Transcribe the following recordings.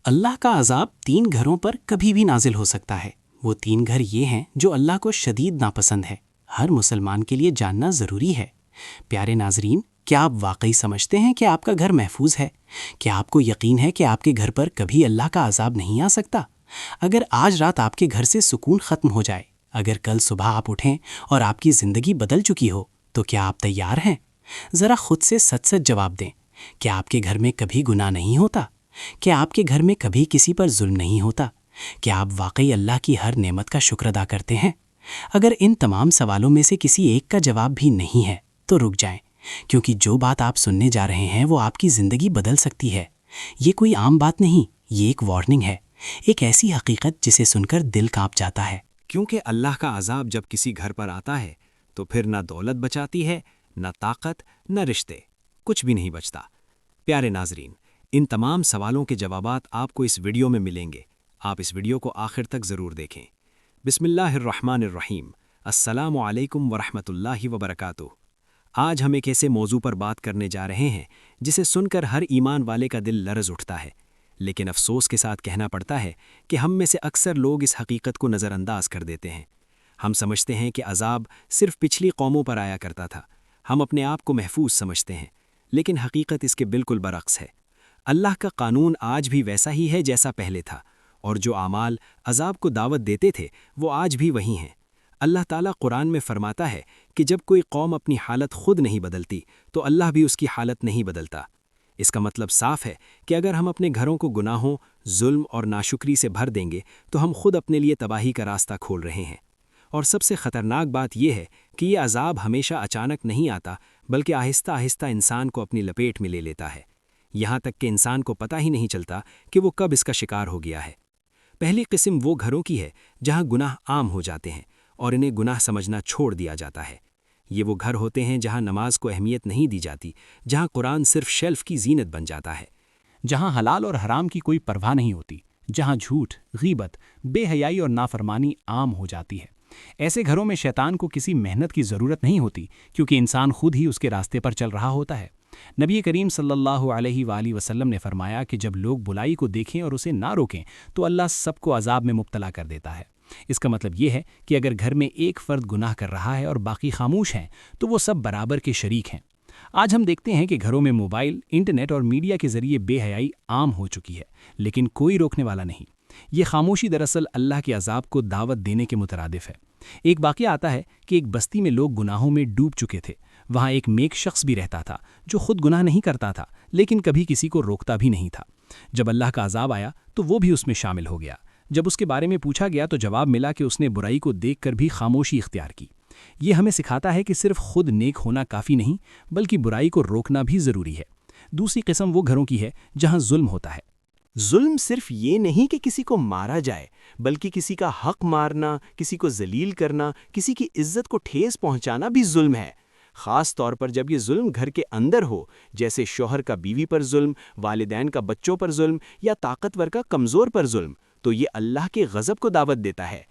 اللہ کا عذاب 3 گھروں پر کبھی بھی نازل ہو سکتا ہے۔ وہ 3 گھر یہ ہیں جو اللہ کو شدید ناپسند ہے۔ ہر مسلمان کے لیے جاننا ضروری ہے۔ پیارے ناظرین، کیا آپ واقعی سمجھتے ہیں کہ آپ کا گھر محفوظ ہے؟ کیا آپ کو یقین ہے کہ آپ کے گھر پر کبھی اللہ کا عذاب نہیں آ سکتا؟ اگر آج رات آپ کے گھر سے سکون ختم ہو جائے، اگر کل صبح آپ اٹھیں اور آپ کی زندگی بدل چکی ہو، تو کیا آپ تیار ہیں؟ ذرا خود سے سچ سچ جواب دیں۔ کیا آپ کے گھر میں کبھی گناہ نہیں ہوتا؟ کیا آپ کے گھر میں کبھی کسی پر ظلم نہیں ہوتا؟ کیا آپ واقعی اللہ کی ہر نعمت کا شکر ادا کرتے ہیں؟ اگر ان تمام سوالوں میں سے کسی ایک کا جواب بھی نہیں ہے تو رک جائیں، کیونکہ جو بات آپ سننے جا رہے ہیں وہ آپ کی زندگی بدل سکتی ہے۔ یہ کوئی عام بات نہیں، یہ ایک وارننگ ہے، ایک ایسی حقیقت جسے سن کر دل کانپ جاتا ہے۔ کیونکہ اللہ کا عذاب جب کسی گھر پر آتا ہے تو پھر نہ دولت بچاتی ہے، نہ طاقت، نہ رشتے، کچھ بھی نہیں بچتا۔ پیارے ناظرین، ان تمام سوالوں کے جوابات آپ کو اس ویڈیو میں ملیں گے۔ آپ اس ویڈیو کو آخر تک ضرور دیکھیں۔ بسم اللہ الرحمن الرحیم۔ السلام علیکم ورحمۃ اللہ وبرکاتہ۔ آج ہم ایک ایسے موضوع پر بات کرنے جا رہے ہیں جسے سن کر ہر ایمان والے کا دل لرز اٹھتا ہے، لیکن افسوس کے ساتھ کہنا پڑتا ہے کہ ہم میں سے اکثر لوگ اس حقیقت کو نظر انداز کر دیتے ہیں۔ ہم سمجھتے ہیں کہ عذاب صرف پچھلی قوموں پر آیا کرتا تھا۔ ہم اپنے آپ کو محفوظ سمجھتے ہیں، لیکن حقیقت اس کے بالکل برعکس ہے۔ اللہ کا قانون آج بھی ویسا ہی ہے جیسا پہلے تھا، اور جو اعمال عذاب کو دعوت دیتے تھے وہ آج بھی وہی ہیں۔ اللہ تعالیٰ قرآن میں فرماتا ہے کہ جب کوئی قوم اپنی حالت خود نہیں بدلتی تو اللہ بھی اس کی حالت نہیں بدلتا۔ اس کا مطلب صاف ہے کہ اگر ہم اپنے گھروں کو گناہوں، ظلم اور ناشکری سے بھر دیں گے تو ہم خود اپنے لیے تباہی کا راستہ کھول رہے ہیں۔ اور سب سے خطرناک بات یہ ہے کہ یہ عذاب ہمیشہ اچانک نہیں آتا، بلکہ آہستہ آہستہ انسان کو اپنی لپیٹ میں لے لیتا ہے، یہاں تک کہ انسان کو پتہ ہی نہیں چلتا کہ وہ کب اس کا شکار ہو گیا ہے۔ پہلی قسم وہ گھروں کی ہے جہاں گناہ عام ہو جاتے ہیں اور انہیں گناہ سمجھنا چھوڑ دیا جاتا ہے۔ یہ وہ گھر ہوتے ہیں جہاں نماز کو اہمیت نہیں دی جاتی، جہاں قرآن صرف شیلف کی زینت بن جاتا ہے، جہاں حلال اور حرام کی کوئی پرواہ نہیں ہوتی، جہاں جھوٹ، غیبت، بے حیائی اور نافرمانی عام ہو جاتی ہے۔ ایسے گھروں میں شیطان کو کسی محنت کی ضرورت نہیں ہوتی، کیونکہ انسان خود ہی اس کے راستے پر چل رہا ہوتا ہے۔ نبی کریم صلی اللہ علیہ وآلہ وسلم نے فرمایا کہ جب لوگ برائی کو دیکھیں اور اسے نہ روکیں تو اللہ سب کو عذاب میں مبتلا کر دیتا ہے۔ اس کا مطلب یہ ہے کہ اگر گھر میں ایک فرد گناہ کر رہا ہے اور باقی خاموش ہیں تو وہ سب برابر کے شریک ہیں۔ آج ہم دیکھتے ہیں کہ گھروں میں موبائل، انٹرنیٹ اور میڈیا کے ذریعے بے حیائی عام ہو چکی ہے، لیکن کوئی روکنے والا نہیں۔ یہ خاموشی دراصل اللہ کے عذاب کو دعوت دینے کے مترادف ہے۔ ایک واقعہ آتا ہے کہ ایک بستی میں لوگ گناہوں میں ڈوب چکے تھے۔ وہاں ایک نیک شخص بھی رہتا تھا جو خود گناہ نہیں کرتا تھا، لیکن کبھی کسی کو روکتا بھی نہیں تھا۔ جب اللہ کا عذاب آیا تو وہ بھی اس میں شامل ہو گیا۔ جب اس کے بارے میں پوچھا گیا تو جواب ملا کہ اس نے برائی کو دیکھ کر بھی خاموشی اختیار کی۔ یہ ہمیں سکھاتا ہے کہ صرف خود نیک ہونا کافی نہیں، بلکہ برائی کو روکنا بھی ضروری ہے۔ دوسری قسم وہ گھروں کی ہے جہاں ظلم ہوتا ہے۔ ظلم صرف یہ نہیں کہ کسی کو مارا جائے، بلکہ کسی کا حق مارنا، کسی کو ذلیل کرنا، کسی کی عزت کو ٹھیس پہنچانا بھی ظلم ہے۔ خاص طور پر جب یہ ظلم گھر کے اندر ہو، جیسے شوہر کا بیوی پر ظلم، والدین کا بچوں پر ظلم، یا طاقتور کا کمزور پر ظلم، تو یہ اللہ کے غضب کو دعوت دیتا ہے۔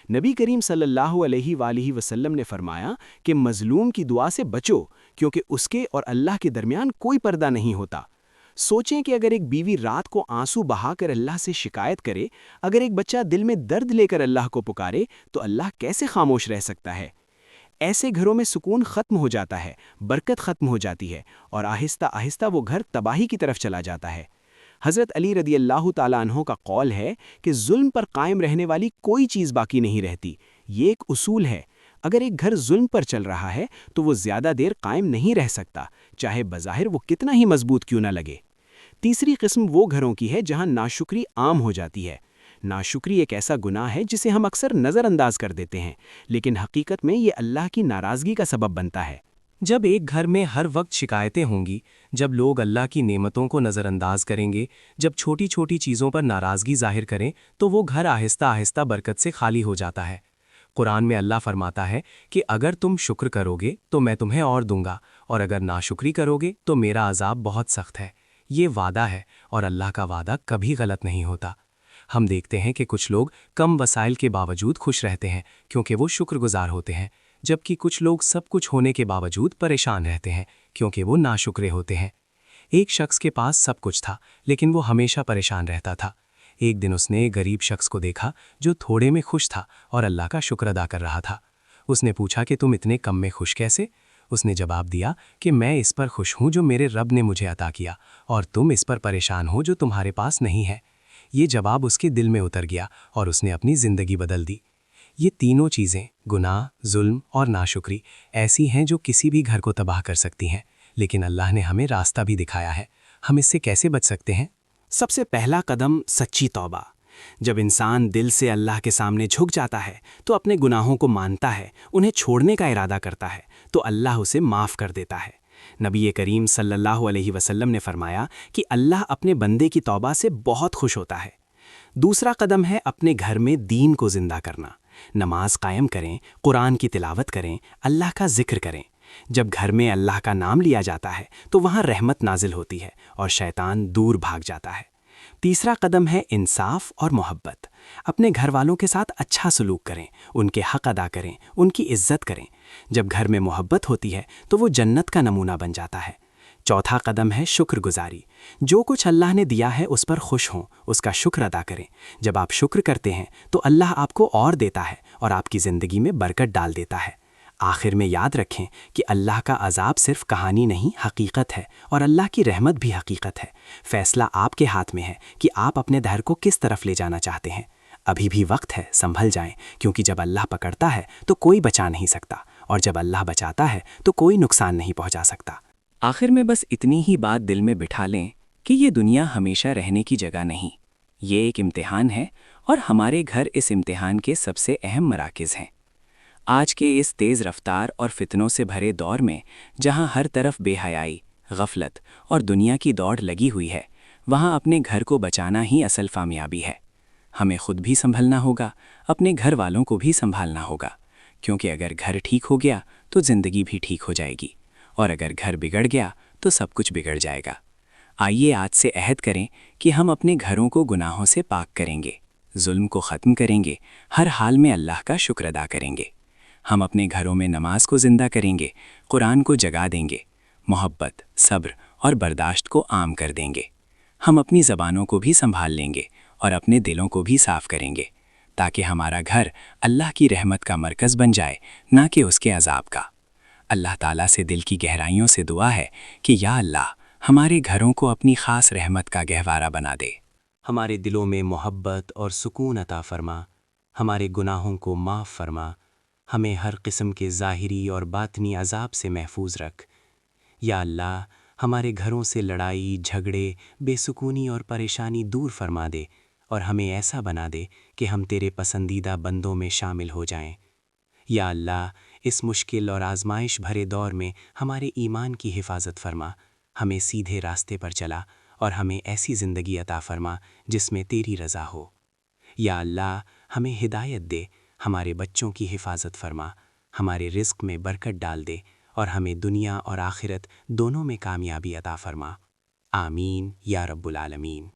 نبی کریم صلی اللہ علیہ وآلہ وسلم نے فرمایا کہ مظلوم کی دعا سے بچو، کیونکہ اس کے اور اللہ کے درمیان کوئی پردہ نہیں ہوتا۔ سوچیں کہ اگر ایک بیوی رات کو آنسو بہا کر اللہ سے شکایت کرے، اگر ایک بچہ دل میں درد لے کر اللہ کو پکارے، تو اللہ کیسے خاموش رہ سکتا ہے؟ ایسے گھروں میں سکون ختم ہو جاتا ہے، برکت ختم ہو جاتی ہے، اور آہستہ آہستہ وہ گھر تباہی کی طرف چلا جاتا ہے۔ حضرت علی رضی اللہ تعالیٰ عنہ کا قول ہے کہ ظلم پر قائم رہنے والی کوئی چیز باقی نہیں رہتی۔ یہ ایک اصول ہے، اگر ایک گھر ظلم پر چل رہا ہے تو وہ زیادہ دیر قائم نہیں رہ سکتا، چاہے بظاہر وہ کتنا ہی مضبوط کیوں نہ لگے۔ تیسری قسم وہ گھروں کی ہے جہاں ناشکری عام ہو جاتی ہے۔ ناشکری ایک ایسا گناہ ہے جسے ہم اکثر نظر انداز کر دیتے ہیں، لیکن حقیقت میں یہ اللہ کی ناراضگی کا سبب بنتا ہے۔ جب ایک گھر میں ہر وقت شکایتیں ہوں گی، جب لوگ اللہ کی نعمتوں کو نظر انداز کریں گے، جب چھوٹی چھوٹی چیزوں پر ناراضگی ظاہر کریں، تو وہ گھر آہستہ آہستہ برکت سے خالی ہو جاتا ہے۔ قرآن میں اللہ فرماتا ہے کہ اگر تم شکر کرو گے تو میں تمہیں اور دوں گا، اور اگر ناشکری کرو گے تو میرا عذاب بہت سخت ہے۔ یہ وعدہ ہے، اور اللہ کا وعدہ کبھی غلط نہیں ہوتا۔ ہم دیکھتے ہیں کہ کچھ لوگ کم وسائل کے باوجود خوش رہتے ہیں کیونکہ وہ شکر گزار ہوتے ہیں، جبکہ کچھ لوگ سب کچھ ہونے کے باوجود پریشان رہتے ہیں کیونکہ وہ ناشکرے ہوتے ہیں۔ ایک شخص کے پاس سب کچھ تھا لیکن وہ ہمیشہ پریشان رہتا تھا۔ ایک دن اس نے ایک غریب شخص کو دیکھا جو تھوڑے میں خوش تھا اور اللہ کا شکر ادا کر رہا تھا۔ اس نے پوچھا کہ تم اتنے کم میں خوش کیسے؟ اس نے جواب دیا کہ میں اس پر خوش ہوں جو میرے رب نے مجھے عطا کیا، اور تم اس پر پریشان ہو جو تمہارے پاس نہیں ہے۔ یہ جواب اس کے دل میں اتر گیا اور اس نے اپنی زندگی بدل دی۔ یہ تینوں چیزیں، گناہ، ظلم اور ناشکری، ایسی ہیں جو کسی بھی گھر کو تباہ کر سکتی ہیں، لیکن اللہ نے ہمیں راستہ بھی دکھایا ہے۔ ہم اس سے کیسے بچ سکتے ہیں؟ سب سے پہلا قدم سچی توبہ۔ جب انسان دل سے اللہ کے سامنے جھک جاتا ہے تو اپنے گناہوں کو مانتا ہے، انہیں چھوڑنے کا ارادہ کرتا ہے، تو اللہ اسے معاف کر دیتا ہے۔ نبی کریم صلی اللہ علیہ وسلم نے فرمایا کہ اللہ اپنے بندے کی توبہ سے بہت خوش ہوتا ہے۔ دوسرا قدم ہے اپنے گھر میں دین کو زندہ کرنا۔ نماز قائم کریں، قرآن کی تلاوت کریں، اللہ کا ذکر کریں۔ جب گھر میں اللہ کا نام لیا جاتا ہے تو وہاں رحمت نازل ہوتی ہے اور شیطان دور بھاگ جاتا ہے۔ تیسرا قدم ہے انصاف اور محبت۔ اپنے گھر والوں کے ساتھ اچھا سلوک کریں، ان کے حق ادا کریں، ان کی عزت کریں۔ جب گھر میں محبت ہوتی ہے تو وہ جنت کا نمونہ بن جاتا ہے۔ چوتھا قدم ہے شکر گزاری۔ جو کچھ اللہ نے دیا ہے اس پر خوش ہوں، اس کا شکر ادا کریں۔ جب آپ شکر کرتے ہیں تو اللہ آپ کو اور دیتا ہے اور آپ کی زندگی میں برکت ڈال دیتا ہے۔ آخر میں یاد رکھیں کہ اللہ کا عذاب صرف کہانی نہیں، حقیقت ہے، اور اللہ کی رحمت بھی حقیقت ہے۔ فیصلہ آپ کے ہاتھ میں ہے کہ آپ اپنے دھر کو کس طرف لے جانا چاہتے ہیں۔ ابھی بھی وقت ہے، سنبھل جائیں، کیونکہ جب اللہ پکڑتا ہے تو کوئی بچا نہیں سکتا، اور جب اللہ بچاتا ہے تو کوئی نقصان نہیں پہنچا سکتا۔ آخر میں بس اتنی ہی بات دل میں بٹھا لیں کہ یہ دنیا ہمیشہ رہنے کی جگہ نہیں، یہ ایک امتحان ہے، اور ہمارے گھر اس امتحان کے سب سے اہم مراکز ہیں۔ آج کے اس تیز رفتار اور فتنوں سے بھرے دور میں، جہاں ہر طرف بے حیائی، غفلت اور دنیا کی دوڑ لگی ہوئی ہے، وہاں اپنے گھر کو بچانا ہی اصل کامیابی ہے۔ ہمیں خود بھی سنبھلنا ہوگا، اپنے گھر والوں کو بھی سنبھالنا ہوگا، کیونکہ اگر گھر ٹھیک ہو گیا تو زندگی بھی ٹھیک ہو جائے گی، اور اگر گھر بگڑ گیا تو سب کچھ بگڑ جائے گا۔ آئیے آج سے عہد کریں کہ ہم اپنے گھروں کو گناہوں سے پاک کریں گے، ظلم کو ختم کریں گے، ہر حال میں اللہ کا شکر ادا کریں گے۔ ہم اپنے گھروں میں نماز کو زندہ کریں گے، قرآن کو جگا دیں گے، محبت، صبر اور برداشت کو عام کر دیں گے۔ ہم اپنی زبانوں کو بھی سنبھال لیں گے اور اپنے دلوں کو بھی صاف کریں گے، تاکہ ہمارا گھر اللہ کی رحمت کا مرکز بن جائے، نہ کہ اس کے عذاب کا۔ اللہ تعالیٰ سے دل کی گہرائیوں سے دعا ہے کہ یا اللہ ہمارے گھروں کو اپنی خاص رحمت کا گہوارہ بنا دے۔ ہمارے دلوں میں محبت اور سکون عطا فرما، ہمارے گناہوں کو معاف فرما، ہمیں ہر قسم کے ظاہری اور باطنی عذاب سے محفوظ رکھ۔ یا اللہ ہمارے گھروں سے لڑائی، جھگڑے، بے سکونی اور پریشانی دور فرما دے، اور ہمیں ایسا بنا دے کہ ہم تیرے پسندیدہ بندوں میں شامل ہو جائیں۔ یا اللہ اس مشکل اور آزمائش بھرے دور میں ہمارے ایمان کی حفاظت فرما، ہمیں سیدھے راستے پر چلا، اور ہمیں ایسی زندگی عطا فرما جس میں تیری رضا ہو۔ یا اللہ ہمیں ہدایت دے، ہمارے بچوں کی حفاظت فرما، ہمارے رزق میں برکت ڈال دے، اور ہمیں دنیا اور آخرت دونوں میں کامیابی عطا فرما۔ آمین یا رب العالمین۔